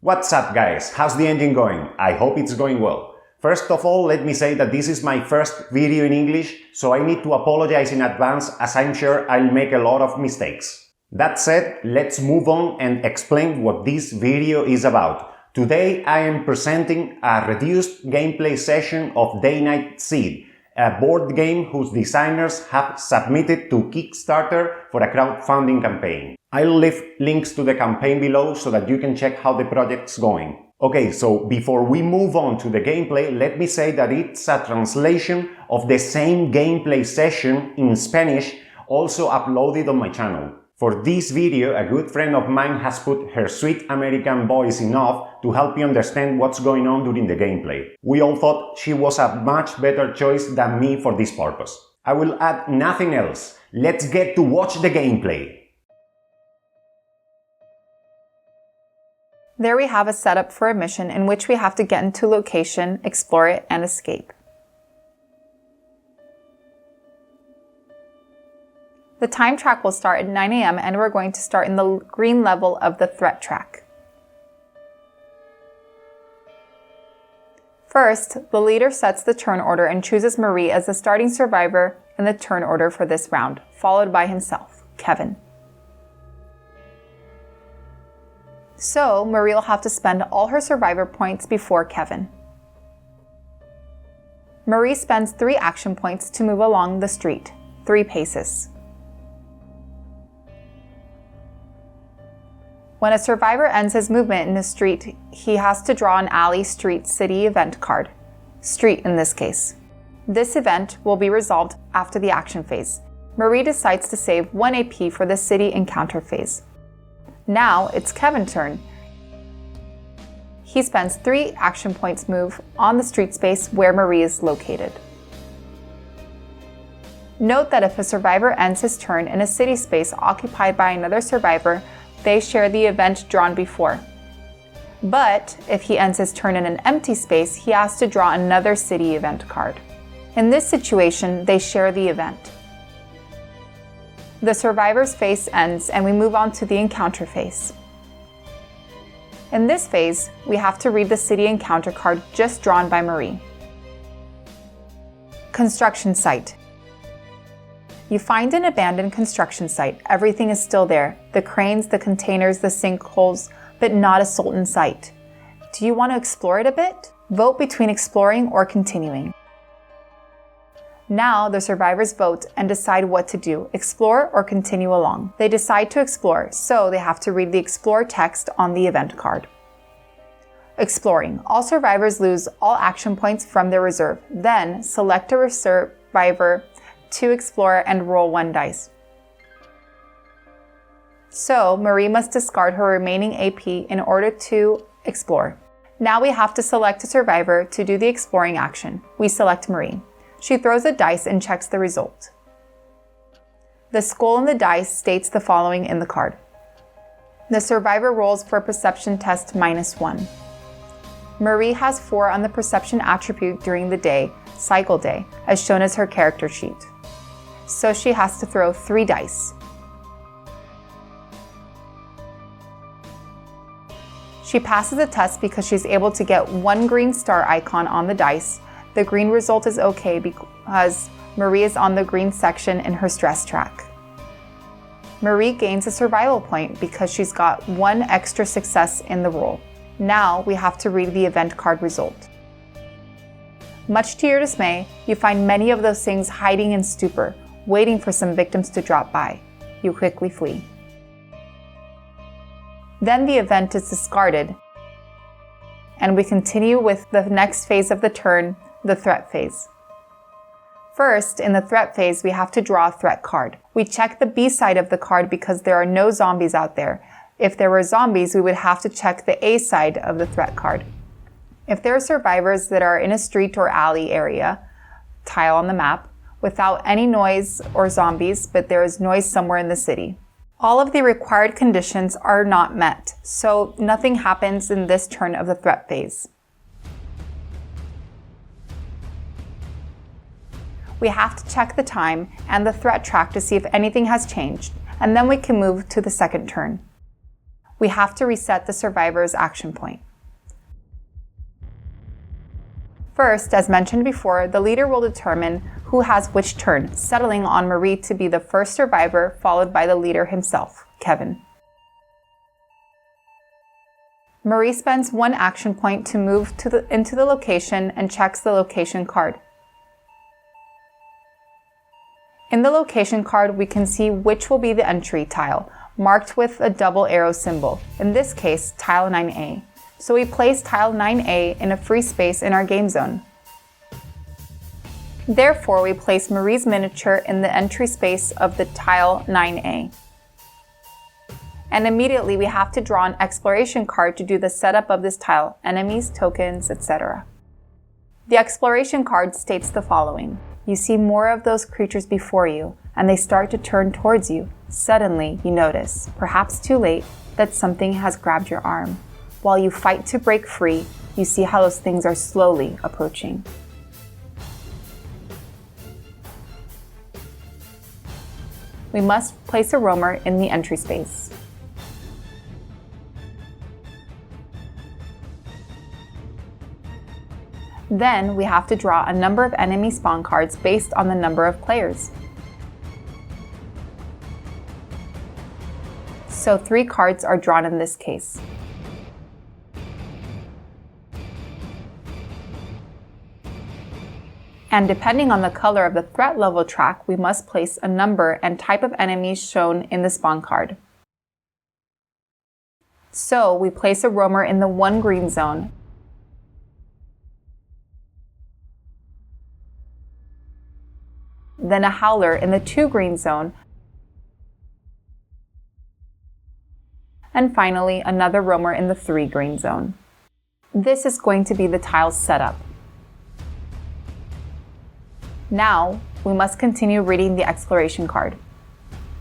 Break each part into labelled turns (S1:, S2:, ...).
S1: What's up guys, how's the engine going? I hope it's going well. First of all, let me say that this is my first video in English, so I need to apologize in advance as I'm sure I'll make a lot of mistakes. That said, let's move on and explain what this video is about. Today I am presenting a reduced gameplay session of Day Night Seed, a board game whose designers have submitted to Kickstarter for a crowdfunding campaign. I'll leave links to the campaign below so that you can check how the project's going. Okay, so before we move on to the gameplay, let me say that it's a translation of the same gameplay session in Spanish, also uploaded on my channel. For this video, a good friend of mine has put her sweet American voice in off to help you understand what's going on during the gameplay. We all thought she was a much better choice than me for this purpose. I will add nothing else. Let's get to watch the gameplay.
S2: There we have a setup for a mission in which we have to get into a location, explore it, and escape. The time track will start at 9 AM and we're going to start in the green level of the threat track. First, the leader sets the turn order and chooses Marie as the starting survivor in the turn order for this round, followed by himself, Kevin. So, Marie will have to spend all her survivor points before Kevin. Marie spends 3 action points to move along the street, 3 paces. When a survivor ends his movement in a street, he has to draw an alley, street, city event card. Street in this case. This event will be resolved after the action phase. Marie decides to save 1 AP for the city encounter phase. Now it's Kevin's turn. He spends 3 action points move on the street space where Marie is located. Note that if a survivor ends his turn in a city space occupied by another survivor, they share the event drawn before. But if he ends his turn in an empty space, he has to draw another city event card. In this situation, they share the event. The survivor's phase ends and we move on to the encounter phase. In this phase, we have to read the city encounter card just drawn by Marie. Construction site. You find an abandoned construction site. Everything is still there. The cranes, the containers, the sinkholes, but not a soul in sight. Do you want to explore it a bit? Vote between exploring or continuing. Now the survivors vote and decide what to do, explore or continue along. They decide to explore, so they have to read the explore text on the event card. Exploring. All survivors lose all action points from their reserve. Then select a survivor to explore and roll 1 dice. So Marie must discard her remaining AP in order to explore. Now we have to select a survivor to do the exploring action. We select Marie. She throws a dice and checks the result. The skull in the dice states the following in the card. The survivor rolls for perception test -1. Marie has 4 on the perception attribute during the day, cycle day, as shown as her character sheet. So she has to throw 3 dice. She passes the test because she's able to get 1 green star icon on the dice. The green result is okay because Marie is on the green section in her stress track. Marie gains a survival point because she's got 1 extra success in the roll. Now we have to read the event card result. Much to your dismay, you find many of those things hiding in stupor, waiting for some victims to drop by. You quickly flee. Then the event is discarded, and we continue with the next phase of the turn, the threat phase. First, in the threat phase, we have to draw a threat card. We check the B side of the card because there are no zombies out there. If there were zombies, we would have to check the A side of the threat card. If there are survivors that are in a street or alley area, tile on the map, without any noise or zombies, but there is noise somewhere in the city. All of the required conditions are not met, so nothing happens in this turn of the threat phase. We have to check the time and the threat track to see if anything has changed, and then we can move to the second turn. we have to reset the survivor's action point. First, as mentioned before, the leader will determine who has which turn, settling on Marie to be the first survivor, followed by the leader himself, Kevin. Marie spends 1 action point to move into the location and checks the location card. In the location card, we can see which will be the entry tile, marked with a double arrow symbol, in this case, tile 9A. So we place tile 9A in a free space in our game zone. Therefore, we place Marie's miniature in the entry space of the tile 9A. And immediately we have to draw an exploration card to do the setup of this tile, enemies, tokens, etc. The exploration card states the following. You see more of those creatures before you, and they start to turn towards you. Suddenly, you notice, perhaps too late, that something has grabbed your arm. While you fight to break free, you see how those things are slowly approaching. We must place a roamer in the entry space. Then we have to draw a number of enemy spawn cards based on the number of players. So 3 cards are drawn in this case. And depending on the color of the threat level track, we must place a number and type of enemies shown in the spawn card. So we place a roamer in the 1 green zone, then a howler in the 2 green zone, and finally another roamer in the 3 green zone. This is going to be the tile's setup. Now, we must continue reading the exploration card.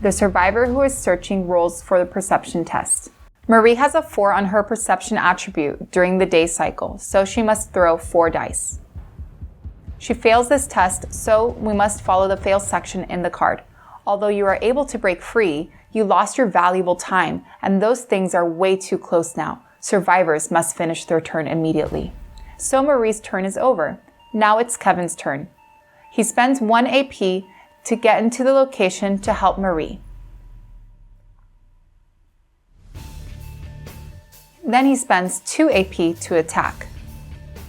S2: The survivor who is searching rolls for the perception test. Marie has a 4 on her perception attribute during the day cycle, so she must throw 4 dice. She fails this test, so we must follow the fail section in the card. Although you are able to break free, you lost your valuable time, and those things are way too close now. Survivors must finish their turn immediately. So Marie's turn is over. Now it's Kevin's turn. He spends 1 AP to get into the location to help Marie. Then he spends 2 AP to attack.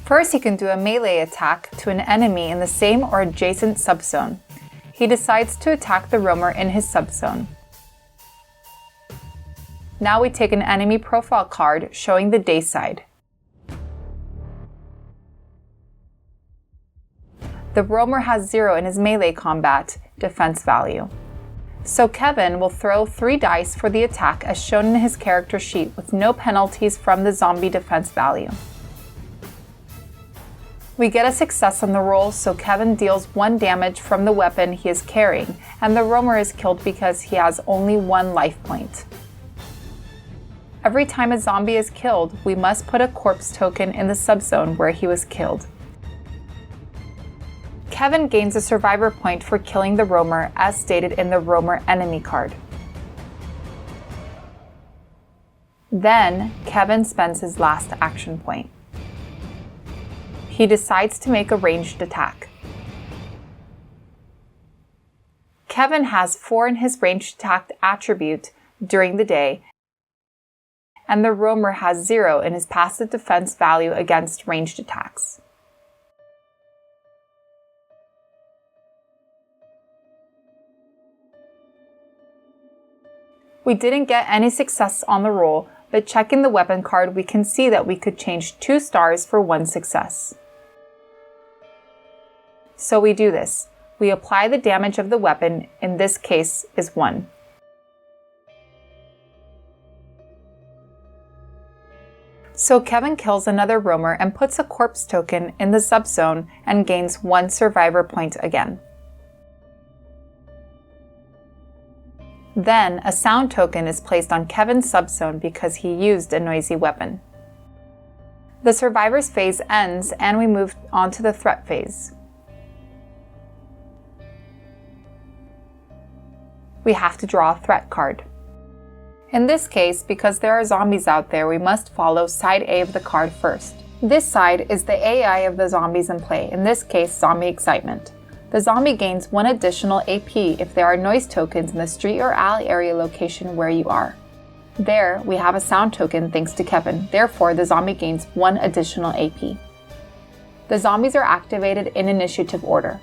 S2: First, he can do a melee attack to an enemy in the same or adjacent subzone. He decides to attack the roamer in his subzone. Now we take an enemy profile card showing the day side. The roamer has 0 in his melee combat defense value. So Kevin will throw 3 dice for the attack as shown in his character sheet with no penalties from the zombie defense value. We get a success on the roll, so Kevin deals 1 damage from the weapon he is carrying, and the roamer is killed because he has only 1 life point. Every time a zombie is killed, we must put a corpse token in the subzone where he was killed. Kevin gains a survivor point for killing the roamer as stated in the roamer enemy card. Then, Kevin spends his last action point. He decides to make a ranged attack. Kevin has 4 in his ranged attack attribute during the day, and the roamer has 0 in his passive defense value against ranged attacks. We didn't get any success on the roll, but checking the weapon card, we can see that we could change 2 stars for 1 success. So we do this. We apply the damage of the weapon, in this case is 1. So Kevin kills another roamer and puts a corpse token in the subzone and gains 1 survivor point again. Then a sound token is placed on Kevin's subzone because he used a noisy weapon. The survivor's phase ends and we move on to the threat phase. We have to draw a threat card. In this case, because there are zombies out there, we must follow side A of the card first. This side is the AI of the zombies in play, in this case, zombie excitement. The zombie gains 1 additional AP if there are noise tokens in the street or alley area location where you are. There, we have a sound token thanks to Kevin, therefore the zombie gains 1 additional AP. The zombies are activated in initiative order.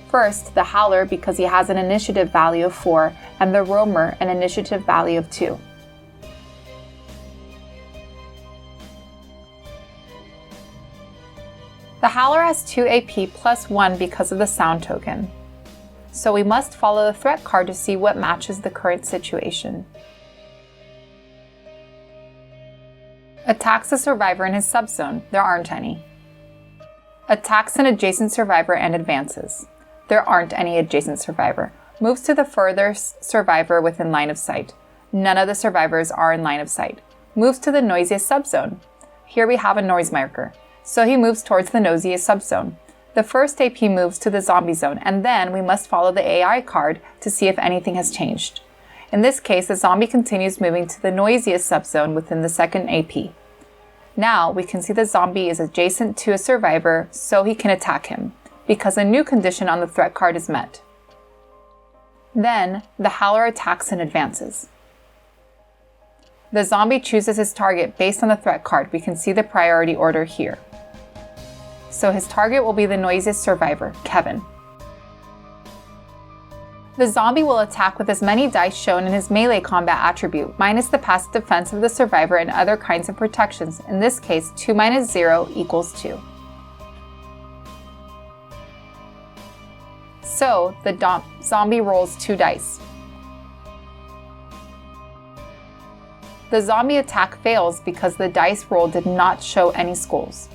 S2: First, the Howler because he has an initiative value of 4, and the Roamer an initiative value of 2. The Howler has 2 AP plus 1 because of the sound token. So we must follow the threat card to see what matches the current situation. Attacks a survivor in his subzone. There aren't any. Attacks an adjacent survivor and advances. There aren't any adjacent survivor. Moves to the furthest survivor within line of sight. None of the survivors are in line of sight. Moves to the noisiest subzone. Here we have a noise marker. So he moves towards the noisiest subzone. The first AP moves to the zombie zone, and then we must follow the AI card to see if anything has changed. In this case, the zombie continues moving to the noisiest subzone within the second AP. Now we can see the zombie is adjacent to a survivor, so he can attack him, because a new condition on the threat card is met. Then, the Howler attacks and advances. The zombie chooses his target based on the threat card. We can see the priority order here. So his target will be the noisiest survivor, Kevin. The zombie will attack with as many dice shown in his melee combat attribute, minus the passive defense of the survivor and other kinds of protections. In this case, 2 minus 0 equals 2. So, the zombie rolls 2 dice. The zombie attack fails because the dice roll did not show any skulls.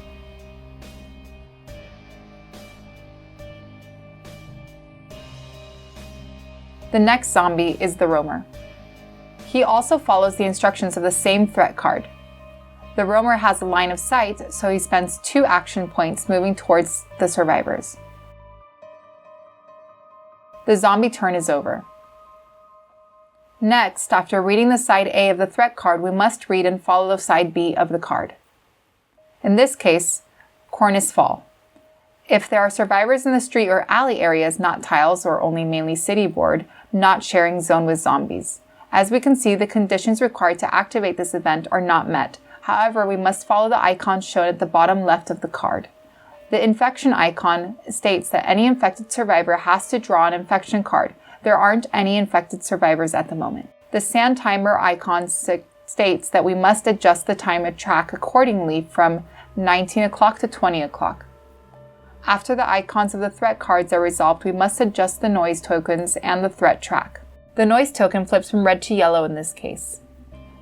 S2: The next zombie is the Roamer. He also follows the instructions of the same threat card. The Roamer has a line of sight, so he spends 2 action points moving towards the survivors. The zombie turn is over. Next, after reading the side A of the threat card, we must read and follow the side B of the card. In this case, cornice fall. If there are survivors in the street or alley areas, not tiles or only mainly city board, not sharing zone with zombies. As we can see, the conditions required to activate this event are not met. However, we must follow the icon shown at the bottom left of the card. The infection icon states that any infected survivor has to draw an infection card. There aren't any infected survivors at the moment. The sand timer icon states that we must adjust the timer track accordingly from 19 o'clock to 20 o'clock. After the icons of the threat cards are resolved, we must adjust the noise tokens and the threat track. The noise token flips from red to yellow in this case.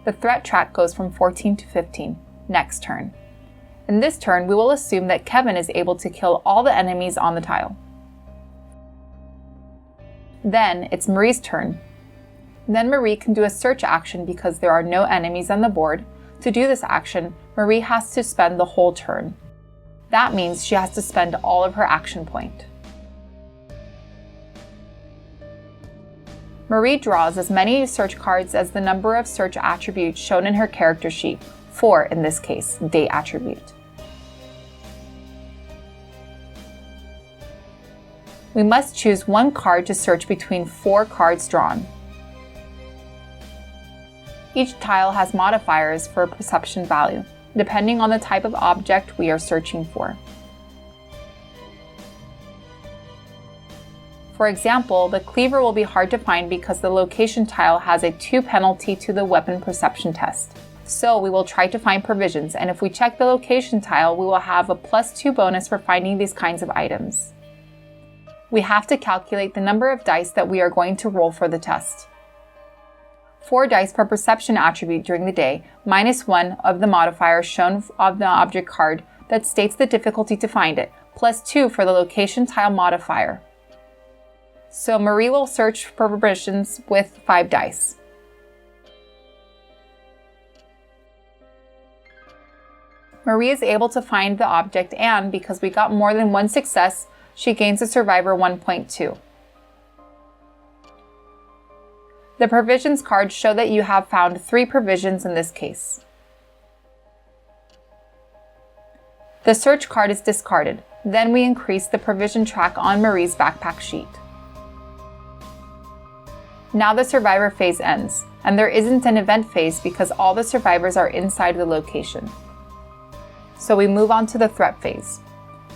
S2: The threat track goes from 14 to 15. Next turn. In this turn, we will assume that Kevin is able to kill all the enemies on the tile. Then it's Marie's turn. Then Marie can do a search action because there are no enemies on the board. To do this action, Marie has to spend the whole turn. That means she has to spend all of her action point. Marie draws as many search cards as the number of search attributes shown in her character sheet, 4 in this case, date attribute. We must choose 1 card to search between 4 cards drawn. Each tile has modifiers for perception value, depending on the type of object we are searching for. For example, the cleaver will be hard to find because the location tile has a 2 penalty to the weapon perception test. So we will try to find provisions, and if we check the location tile, we will have a +2 bonus for finding these kinds of items. We have to calculate the number of dice that we are going to roll for the test. 4 dice per perception attribute during the day, -1 of the modifier shown on the object card that states the difficulty to find it, +2 for the location tile modifier. So Marie will search for provisions with 5 dice. Marie is able to find the object, and because we got more than 1 success, she gains a survivor 1.2. The provisions cards show that you have found 3 provisions in this case. The search card is discarded. Then we increase the provision track on Marie's backpack sheet. Now the survivor phase ends, and there isn't an event phase because all the survivors are inside the location. So we move on to the threat phase.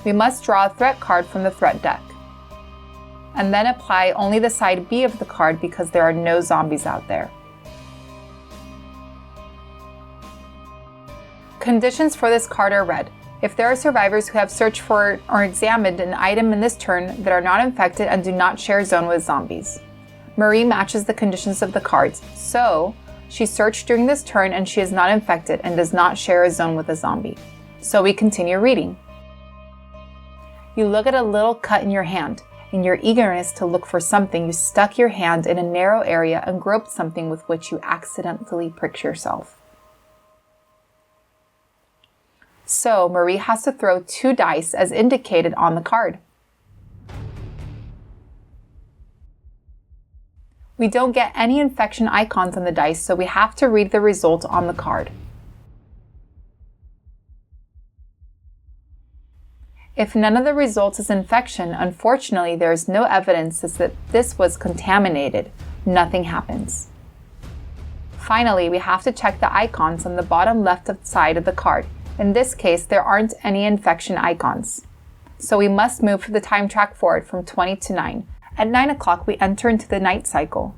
S2: We must draw a threat card from the threat deck, and then apply only the side B of the card because there are no zombies out there. Conditions for this card are read. If there are survivors who have searched for or examined an item in this turn that are not infected and do not share a zone with zombies. Marie matches the conditions of the cards, so she searched during this turn and she is not infected and does not share a zone with a zombie. So we continue reading. You look at a little cut in your hand. In your eagerness to look for something, you stuck your hand in a narrow area and groped something with which you accidentally pricked yourself. So Marie has to throw 2 dice as indicated on the card. We don't get any infection icons on the dice, so we have to read the result on the card. If none of the results is infection, unfortunately there is no evidence that this was contaminated. Nothing happens. Finally, we have to check the icons on the bottom left side of the card. In this case, there aren't any infection icons. So we must move the time track forward from 20 to 9. At 9 o'clock, we enter into the night cycle.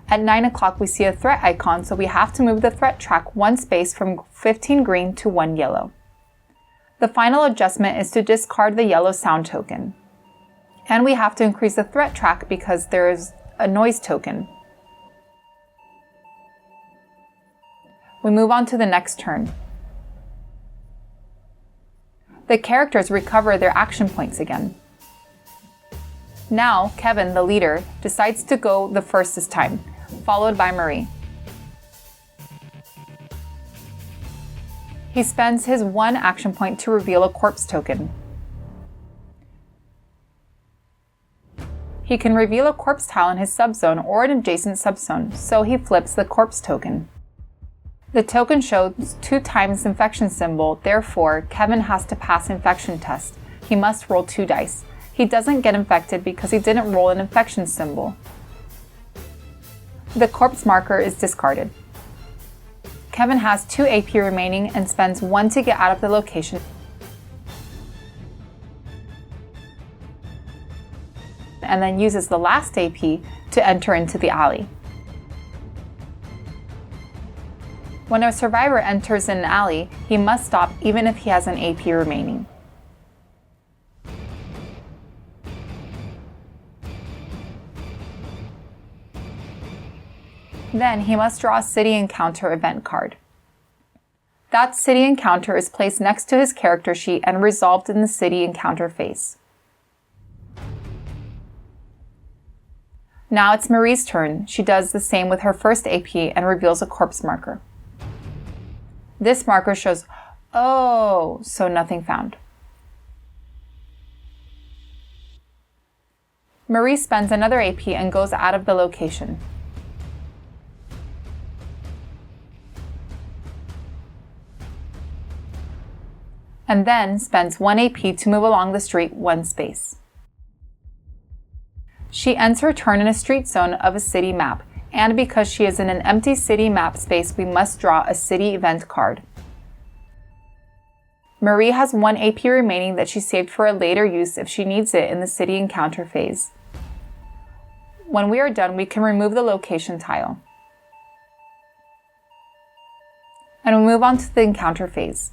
S2: At 9 o'clock, we see a threat icon, so we have to move the threat track 1 space from 15 green to 1 yellow. The final adjustment is to discard the yellow sound token. And we have to increase the threat track because there is a noise token. We move on to the next turn. The characters recover their action points again. Now, Kevin, the leader, decides to go the first this time, followed by Marie. He spends his 1 action point to reveal a corpse token. He can reveal a corpse tile in his subzone or an adjacent subzone, so he flips the corpse token. The token shows 2 times infection symbol, therefore Kevin has to pass infection test. He must roll 2 dice. He doesn't get infected because he didn't roll an infection symbol. The corpse marker is discarded. Kevin has 2 AP remaining and spends 1 to get out of the location. And then uses the last AP to enter into the alley. When a survivor enters an alley, he must stop even if he has an AP remaining. Then he must draw a city encounter event card. That city encounter is placed next to his character sheet and resolved in the city encounter phase. Now it's Marie's turn. She does the same with her first AP and reveals a corpse marker. This marker shows, oh, so nothing found. Marie spends another AP and goes out of the location. And then spends 1 AP to move along the street 1 space. She ends her turn in a street zone of a city map, and because she is in an empty city map space, we must draw a city event card. Marie has 1 AP remaining that she saved for a later use if she needs it in the city encounter phase. When we are done, we can remove the location tile. And we move on to the encounter phase.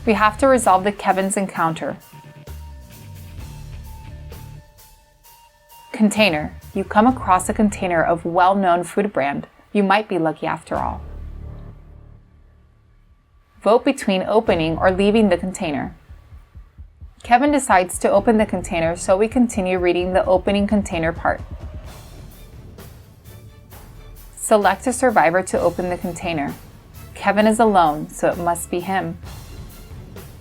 S2: We have to resolve the Kevin's encounter. Container. You come across a container of well-known food brand. You might be lucky after all. Vote between opening or leaving the container. Kevin decides to open the container, so we continue reading the opening container part. Select a survivor to open the container. Kevin is alone, so it must be him.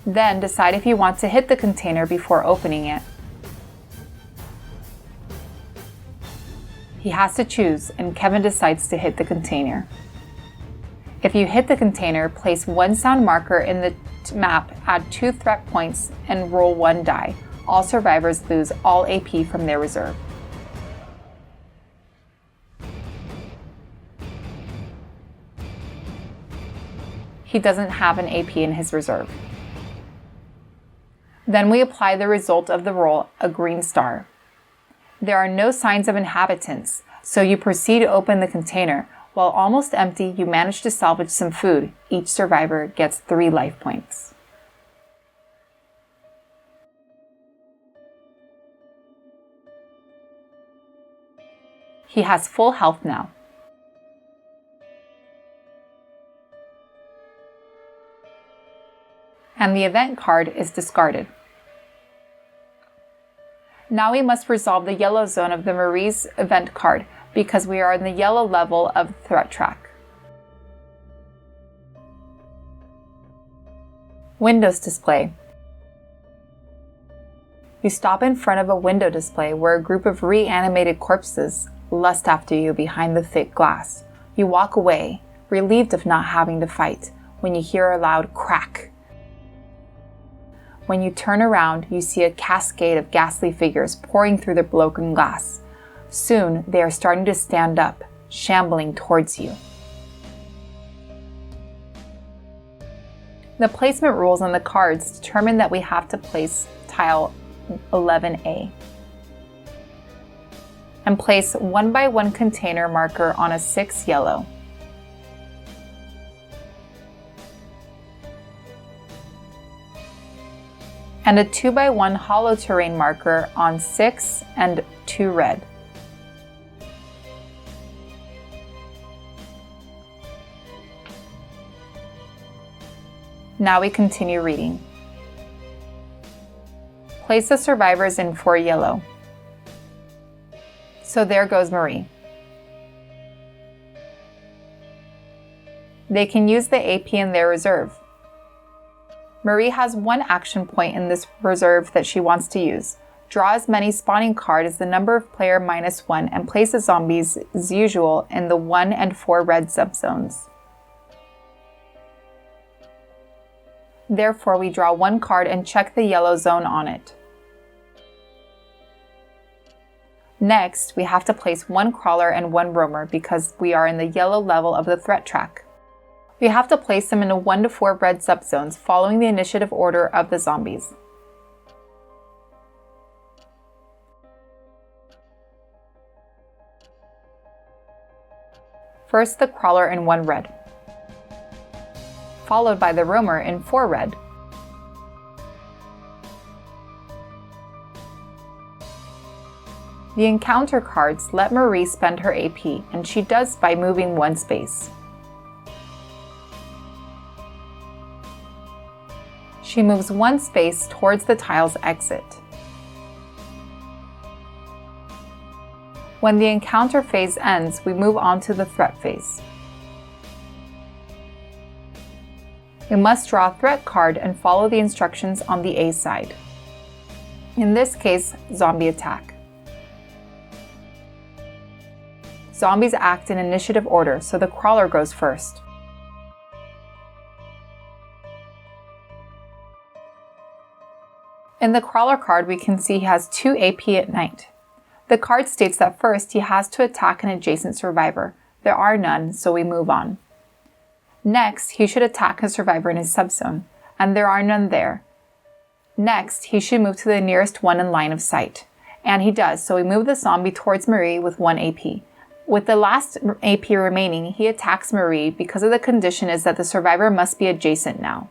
S2: Then decide if you want to hit the container before opening it. He has to choose, and Kevin decides to hit the container. If you hit the container, place one sound marker in the map, add 2 threat points, and roll 1 die. All survivors lose all AP from their reserve. He doesn't have an AP in his reserve. Then we apply the result of the roll, a green star. There are no signs of inhabitants, so you proceed to open the container. While almost empty, you manage to salvage some food. Each survivor gets 3 life points. He has full health now. And the event card is discarded. Now we must resolve the yellow zone of the Marie's event card because we are in the yellow level of the threat track. Windows display. You stop in front of a window display where a group of reanimated corpses lust after you behind the thick glass. You walk away, relieved of not having to fight, when you hear a loud crack. When you turn around, you see a cascade of ghastly figures pouring through the broken glass. Soon, they are starting to stand up, shambling towards you. The placement rules on the cards determine that we have to place tile 11A and place 1x1 container marker on a 6 yellow. And a 2x1 hollow terrain marker on 6 and 2 red. Now we continue reading. Place the survivors in 4 yellow. So there goes Marie. They can use the AP in their reserve. Marie has 1 action point in this reserve that she wants to use. Draw as many spawning cards as the number of player -1 and place the zombies as usual in the 1 and 4 red subzones. Therefore, we draw 1 card and check the yellow zone on it. Next, we have to place 1 crawler and 1 roamer because we are in the yellow level of the threat track. We have to place them in a 1 to 4 red subzones following the initiative order of the zombies. First the crawler in 1 red, followed by the roamer in 4 red. The encounter cards let Marie spend her AP, and she does by moving 1 space. She moves 1 space towards the tile's exit. When the encounter phase ends, we move on to the threat phase. We must draw a threat card and follow the instructions on the A side. In this case, zombie attack. Zombies act in initiative order, so the crawler goes first. In the crawler card, we can see he has 2 AP at night. The card states that first he has to attack an adjacent survivor. There are none, so we move on. Next, he should attack a survivor in his subzone, and there are none there. Next, he should move to the nearest one in line of sight, and he does, so we move the zombie towards Marie with 1 AP. With the last AP remaining, he attacks Marie because of the condition is that the survivor must be adjacent now.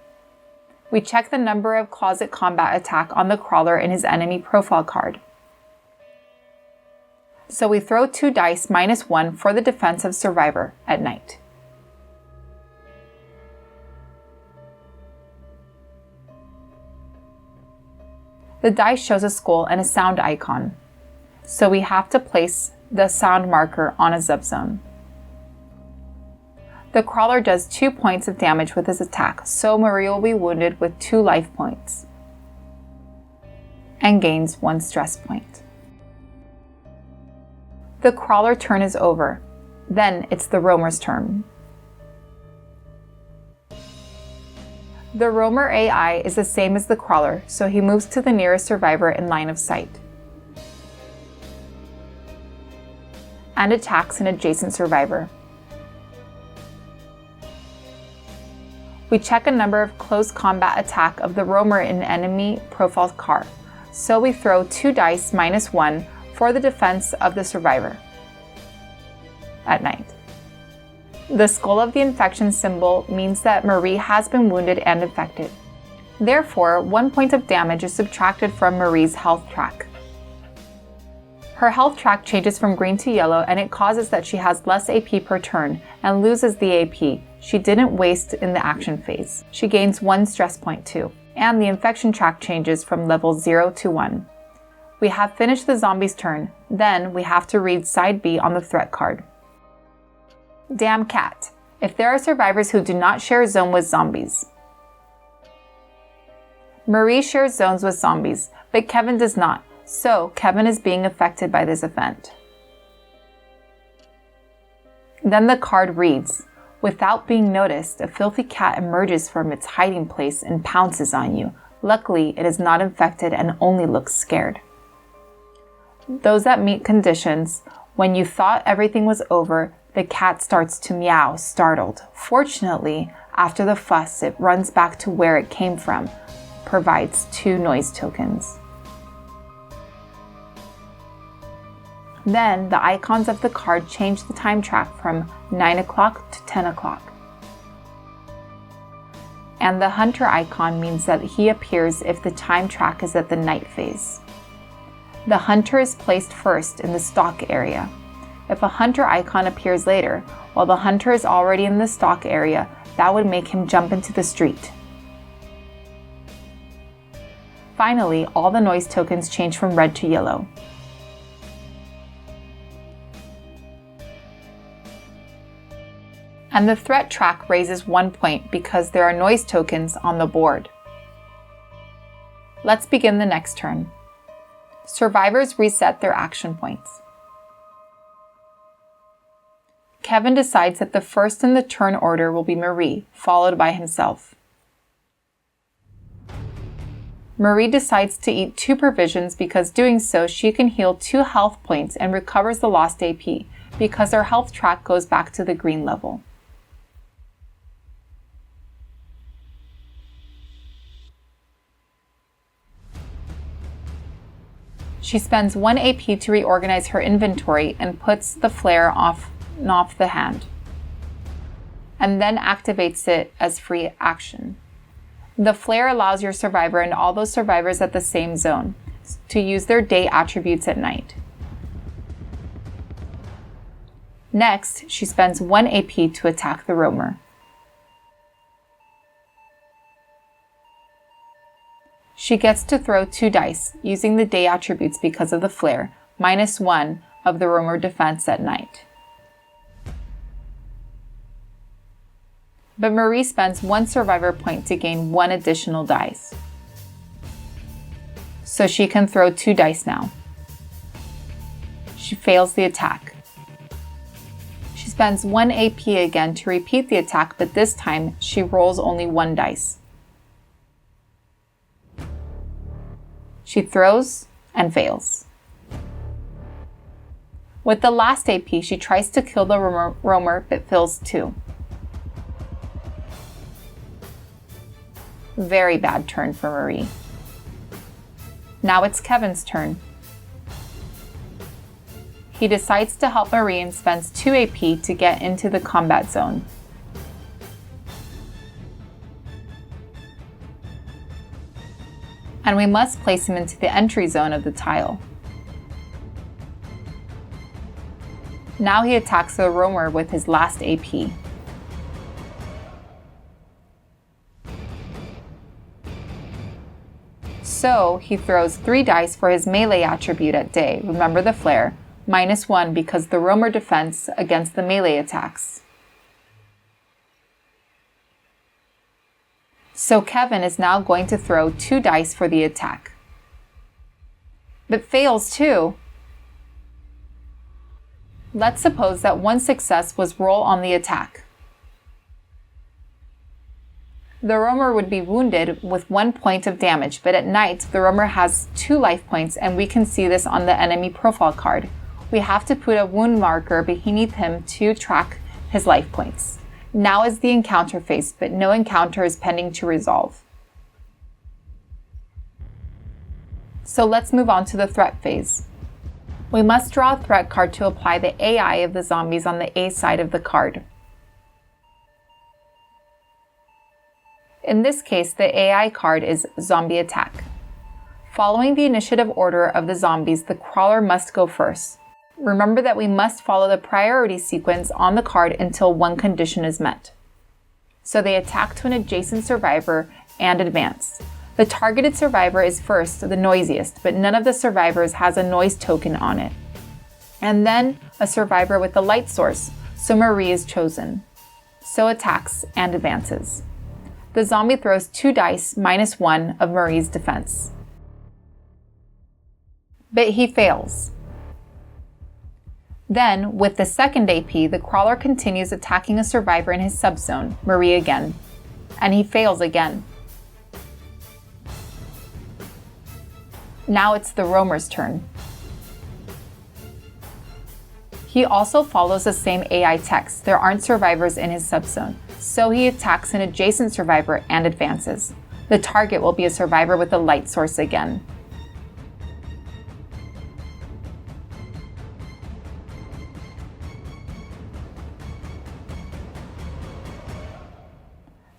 S2: We check the number of closet combat attack on the crawler in his enemy profile card. So we throw 2 dice -1 for the defensive survivor at night. The dice shows a skull and a sound icon, so we have to place the sound marker on a subzone. The crawler does 2 points of damage with his attack, so Marie will be wounded with 2 life points and gains 1 stress point. The crawler turn is over. Then it's the roamer's turn. The roamer AI is the same as the crawler, so he moves to the nearest survivor in line of sight and attacks an adjacent survivor. We check a number of close combat attack of the roamer in enemy profile car, so we throw 2 dice -1 for the defense of the survivor at night. The skull of the infection symbol means that Marie has been wounded and infected. Therefore, 1 point of damage is subtracted from Marie's health track. Her health track changes from green to yellow, and it causes that she has less AP per turn and loses the AP she didn't waste in the action phase. She gains 1 stress point too, and the infection track changes from level 0 to 1. We have finished the zombie's turn, then we have to read side B on the threat card. Damn cat. If there are survivors who do not share a zone with zombies. Marie shares zones with zombies, but Kevin does not, so Kevin is being affected by this event. Then the card reads, without being noticed, a filthy cat emerges from its hiding place and pounces on you. Luckily, it is not infected and only looks scared. Those that meet conditions, when you thought everything was over, the cat starts to meow, startled. Fortunately, after the fuss, it runs back to where it came from, provides 2 noise tokens. Then, the icons of the card change the time track from 9 o'clock to 10 o'clock. And the hunter icon means that he appears if the time track is at the night phase. The hunter is placed first in the stock area. If a hunter icon appears later, while the hunter is already in the stock area, that would make him jump into the street. Finally, all the noise tokens change from red to yellow. And the threat track raises 1 point because there are noise tokens on the board. Let's begin the next turn. Survivors reset their action points. Kevin decides that the first in the turn order will be Marie, followed by himself. Marie decides to eat 2 provisions because doing so she can heal 2 health points and recovers the lost AP because her health track goes back to the green level. She spends 1 AP to reorganize her inventory and puts the flare off the hand, and then activates it as free action. The flare allows your survivor and all those survivors at the same zone to use their day attributes at night. Next, she spends 1 AP to attack the roamer. She gets to throw 2 dice, using the day attributes because of the flare, -1 of the roamer defense at night. But Marie spends 1 survivor point to gain 1 additional dice. So she can throw 2 dice now. She fails the attack. She spends 1 AP again to repeat the attack, but this time she rolls only 1 dice. She throws and fails. With the last AP, she tries to kill the roamer but fails too. Very bad turn for Marie. Now it's Kevin's turn. He decides to help Marie and spends 2 AP to get into the combat zone. And we must place him into the entry zone of the tile. Now he attacks the roamer with his last AP. So he throws 3 dice for his melee attribute at day, remember the flare, -1 because the roamer defense against the melee attacks. So Kevin is now going to throw 2 dice for the attack. But fails too. Let's suppose that one success was roll on the attack. The roamer would be wounded with 1 point of damage, but at night, the roamer has 2 life points, and we can see this on the enemy profile card. We have to put a wound marker beneath him to track his life points. Now is the encounter phase, but no encounter is pending to resolve. So let's move on to the threat phase. We must draw a threat card to apply the AI of the zombies on the A side of the card. In this case, the AI card is Zombie Attack. Following the initiative order of the zombies, the crawler must go first. Remember that we must follow the priority sequence on the card until one condition is met. So they attack to an adjacent survivor and advance. The targeted survivor is first, the noisiest, but none of the survivors has a noise token on it. And then a survivor with a light source, so Marie is chosen. So attacks and advances. The zombie throws 2 dice minus 1 of Marie's defense. But he fails. Then, with the second AP, the crawler continues attacking a survivor in his subzone, Marie again, and he fails again. Now it's the roamer's turn. He also follows the same AI text. There aren't survivors in his subzone, so he attacks an adjacent survivor and advances. The target will be a survivor with a light source again.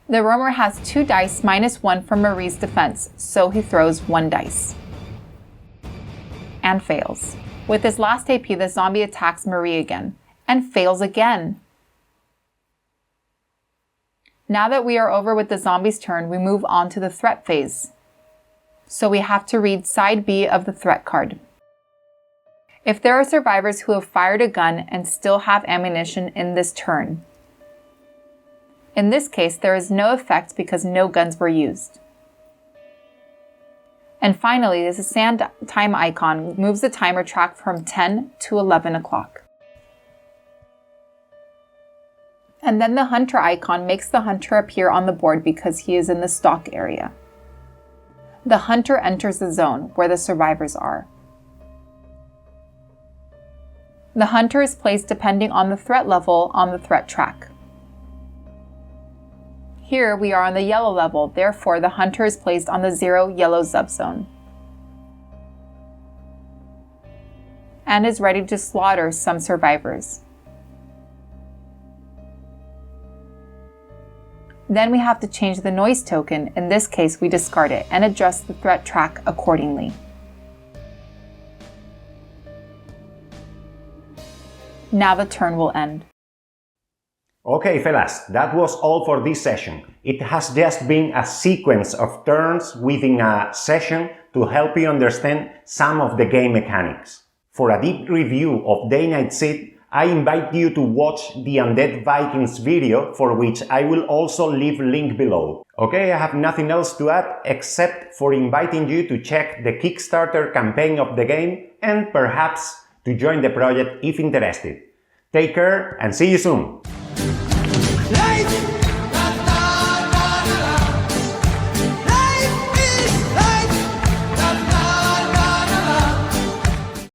S2: The roamer has 2 dice minus 1 from Marie's defense, so he throws 1 dice. And fails. With his last AP, the zombie attacks Marie again, and fails again. Now that we are over with the zombie's turn, we move on to the threat phase. So we have to read side B of the threat card. If there are survivors who have fired a gun and still have ammunition in this turn. In this case, there is no effect because no guns were used. And finally, the sand time icon moves the timer track from 10 to 11 o'clock. And then the hunter icon makes the hunter appear on the board because he is in the stock area. The hunter enters the zone where the survivors are. The hunter is placed depending on the threat level on the threat track. Here we are on the yellow level, therefore the hunter is placed on the 0 yellow subzone and is ready to slaughter some survivors. Then we have to change the noise token. In this case, we discard it and adjust the threat track accordingly. Now the turn will end.
S1: Okay, fellas, that was all for this session. It has just been a sequence of turns within a session to help you understand some of the game mechanics. For a deep review of Day-Night Seed, I invite you to watch the Undead Vikings video, for which I will also leave a link below. Okay, I have nothing else to add except for inviting you to check the Kickstarter campaign of the game and perhaps to join the project if interested. Take care and see you soon!
S3: Life